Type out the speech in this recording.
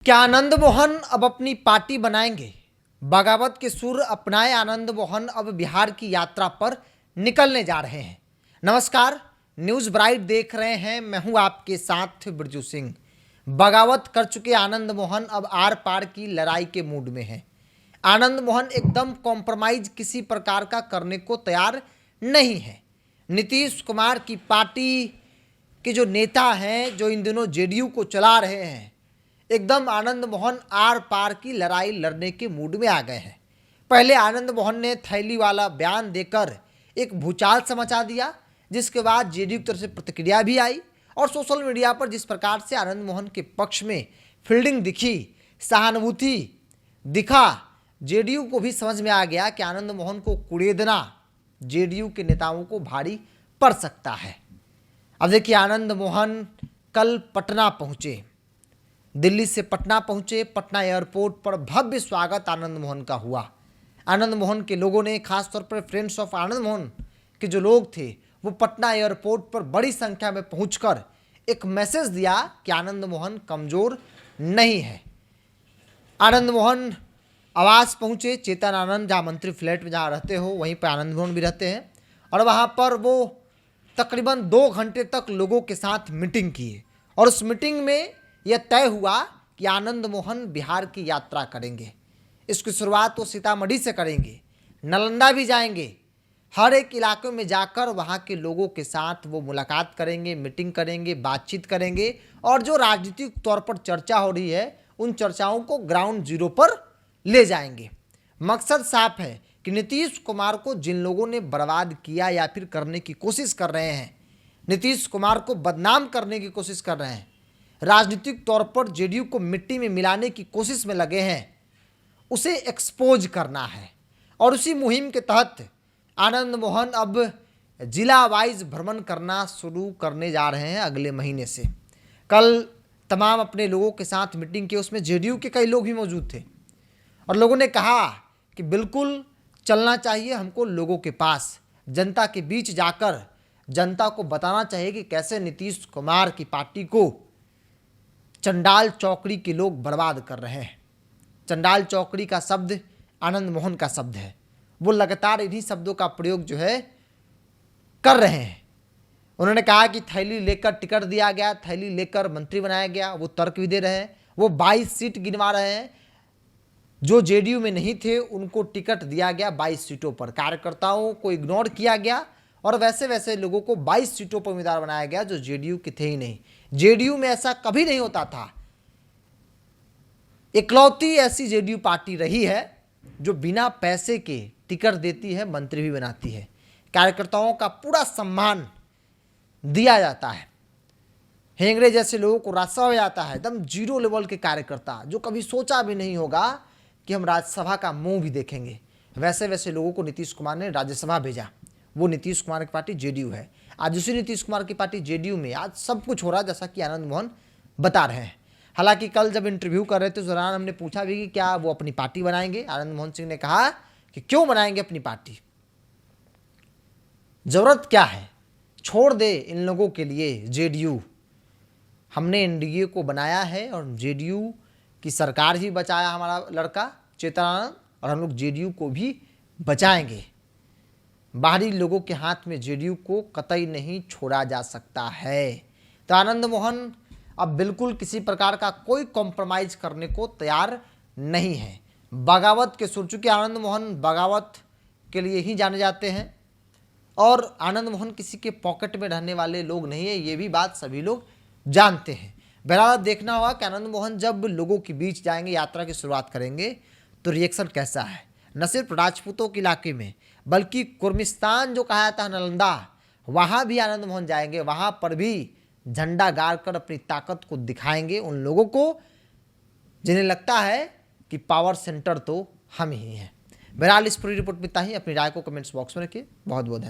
क्या आनंद मोहन अब अपनी पार्टी बनाएंगे? बगावत के सुर अपनाए आनंद मोहन अब बिहार की यात्रा पर निकलने जा रहे हैं। नमस्कार, न्यूज़ ब्राइट देख रहे हैं। मैं हूं आपके साथ बिरजू सिंह। बगावत कर चुके आनंद मोहन अब आर पार की लड़ाई के मूड में हैं। आनंद मोहन एकदम कॉम्प्रोमाइज किसी प्रकार का करने को तैयार नहीं है। नीतीश कुमार की पार्टी के जो नेता हैं, जो इन दिनों जेडीयू को चला रहे हैं, एकदम आनंद मोहन आर पार की लड़ाई लड़ने के मूड में आ गए हैं। पहले आनंद मोहन ने थैली वाला बयान देकर एक भूचाल सा मचा दिया, जिसके बाद जेडीयू की तरफ से प्रतिक्रिया भी आई और सोशल मीडिया पर जिस प्रकार से आनंद मोहन के पक्ष में फील्डिंग दिखी, सहानुभूति दिखा, जेडीयू को भी समझ में आ गया कि आनंद मोहन को कुड़ेदना जेडीयू के नेताओं को भारी पड़ सकता है। अब देखिए, आनंद मोहन कल पटना पहुंचे, दिल्ली से पटना पहुंचे। पटना एयरपोर्ट पर भव्य स्वागत आनंद मोहन का हुआ। आनंद मोहन के लोगों ने, खासतौर पर फ्रेंड्स ऑफ आनंद मोहन के जो लोग थे, वो पटना एयरपोर्ट पर बड़ी संख्या में पहुंचकर एक मैसेज दिया कि आनंद मोहन कमज़ोर नहीं है। आनंद मोहन आवास पहुंचे, चेतन आनंद, जहाँ मंत्री फ्लैट में जहाँ रहते हो वहीं पर आनंद मोहन भी रहते हैं, और वहाँ पर वो तकरीबन 2 घंटे तक लोगों के साथ मीटिंग किए। और उस मीटिंग में यह तय हुआ कि आनंद मोहन बिहार की यात्रा करेंगे। इसकी शुरुआत वो सीतामढ़ी से करेंगे, नालंदा भी जाएंगे। हर एक इलाके में जाकर वहाँ के लोगों के साथ वो मुलाकात करेंगे, मीटिंग करेंगे, बातचीत करेंगे, और जो राजनीतिक तौर पर चर्चा हो रही है उन चर्चाओं को ग्राउंड जीरो पर ले जाएंगे। मकसद साफ है कि नीतीश कुमार को जिन लोगों ने बर्बाद किया या फिर करने की कोशिश कर रहे हैं, नीतीश कुमार को बदनाम करने की कोशिश कर रहे हैं, राजनीतिक तौर पर जेडीयू को मिट्टी में मिलाने की कोशिश में लगे हैं, उसे एक्सपोज करना है। और उसी मुहिम के तहत आनंद मोहन अब जिला वाइज भ्रमण करना शुरू करने जा रहे हैं अगले महीने से। कल तमाम अपने लोगों के साथ मीटिंग की, उसमें जेडीयू के कई लोग भी मौजूद थे, और लोगों ने कहा कि बिल्कुल चलना चाहिए हमको लोगों के पास, जनता के बीच जाकर जनता को बताना चाहिए कि कैसे नीतीश कुमार की पार्टी को चंडाल चौकड़ी के लोग बर्बाद कर रहे हैं। चंडाल चौकड़ी का शब्द आनंद मोहन का शब्द है। वो लगातार इन्हीं शब्दों का प्रयोग जो है कर रहे हैं। उन्होंने कहा कि थैली लेकर टिकट दिया गया, थैली लेकर मंत्री बनाया गया, वो तर्क भी दे रहे हैं। वो 22 सीट गिनवा रहे हैं, जो जेडीयू में नहीं थे उनको टिकट दिया गया 22 सीटों पर। कार्यकर्ताओं को इग्नोर किया गया और वैसे वैसे लोगों को 22 सीटों पर उम्मीदवार बनाया गया जो जेडीयू के थे ही नहीं। जेडीयू में ऐसा कभी नहीं होता था। इकलौती ऐसी जेडीयू पार्टी रही है जो बिना पैसे के टिकट देती है, मंत्री भी बनाती है। कार्यकर्ताओं का पूरा सम्मान दिया जाता है। हेंगड़े जैसे लोगों को राज्यसभा में जाता है, एकदम जीरो लेवल के कार्यकर्ता जो कभी सोचा भी नहीं होगा कि हम राज्यसभा का मुंह भी देखेंगे, वैसे वैसे लोगों को नीतीश कुमार ने राज्यसभा भेजा। वो नीतीश कुमार की पार्टी जेडीयू है। आज उसी नीतीश कुमार की पार्टी जेडीयू में आज सब कुछ हो रहा है, जैसा कि आनंद मोहन बता रहे हैं। हालांकि कल जब इंटरव्यू कर रहे थे उस दौरान हमने पूछा भी कि क्या वो अपनी पार्टी बनाएंगे। आनंद मोहन सिंह ने कहा कि क्यों बनाएंगे अपनी पार्टी, जरूरत क्या है, छोड़ दे इन लोगों के लिए जेडीयू। हमने एनडीए को बनाया है और जेडीयू की सरकार ही बचाया हमारा लड़का चेतन आनंद, और हम लोग जेडीयू को भी बचाएंगे। बाहरी लोगों के हाथ में जेडीयू को कतई नहीं छोड़ा जा सकता है। तो आनंद मोहन अब बिल्कुल किसी प्रकार का कोई कॉम्प्रोमाइज करने को तैयार नहीं है। बगावत के सुर, चूंकि आनंद मोहन बगावत के लिए ही जाने जाते हैं और आनंद मोहन किसी के पॉकेट में रहने वाले लोग नहीं है, ये भी बात सभी लोग जानते हैं। बहरहाल देखना होगा कि आनंद मोहन जब लोगों के बीच जाएंगे, यात्रा की शुरुआत करेंगे, तो रिएक्शन कैसा है। न सिर्फ राजपूतों के इलाके में बल्कि कुर्मिस्तान जो कहा जाता है नालंदा, वहाँ भी आनंद मोहन जाएंगे। वहाँ पर भी झंडा गाड़ कर अपनी ताकत को दिखाएंगे उन लोगों को जिन्हें लगता है कि पावर सेंटर तो हम ही हैं। बहरहाल इस पूरी रिपोर्ट में इतना ही। अपनी राय को कमेंट्स बॉक्स में रखिए। बहुत बहुत धन्यवाद।